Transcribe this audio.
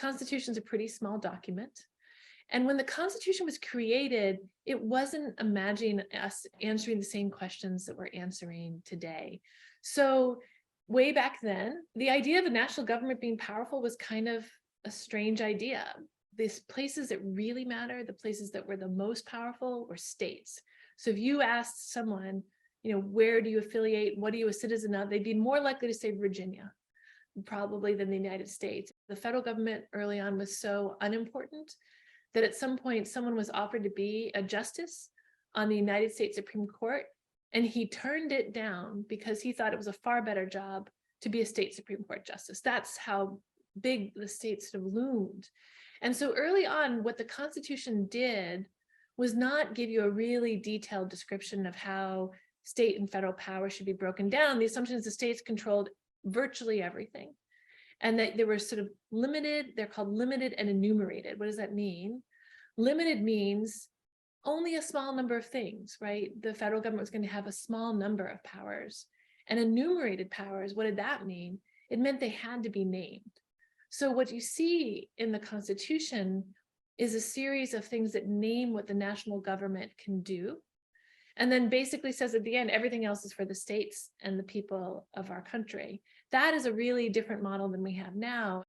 Constitution is a pretty small document. And when the Constitution was created, it wasn't imagining us answering the same questions that we're answering today. So way back then, the idea of a national government being powerful was kind of a strange idea. These places that really matter, the places that were the most powerful were states. So if you asked someone, where do you affiliate? What are you a citizen of? They'd be more likely to say Virginia, probably, than the United States. The federal government early on was so unimportant that at some point someone was offered to be a justice on the United States Supreme Court, and he turned it down because he thought it was a far better job to be a state Supreme Court justice. That's how big the states sort of loomed. And so early on, what the Constitution did was not give you a really detailed description of how state and federal power should be broken down. The assumption is the states controlled virtually everything, and that they were sort of limited. They're called limited and enumerated. What does that mean? Limited means only a small number of things, right? The federal government was going to have a small number of powers. And enumerated powers, what did that mean? It meant they had to be named. So what you see in the Constitution is a series of things that name what the national government can do, and then basically says at the end, everything else is for the states and the people of our country. That is a really different model than we have now.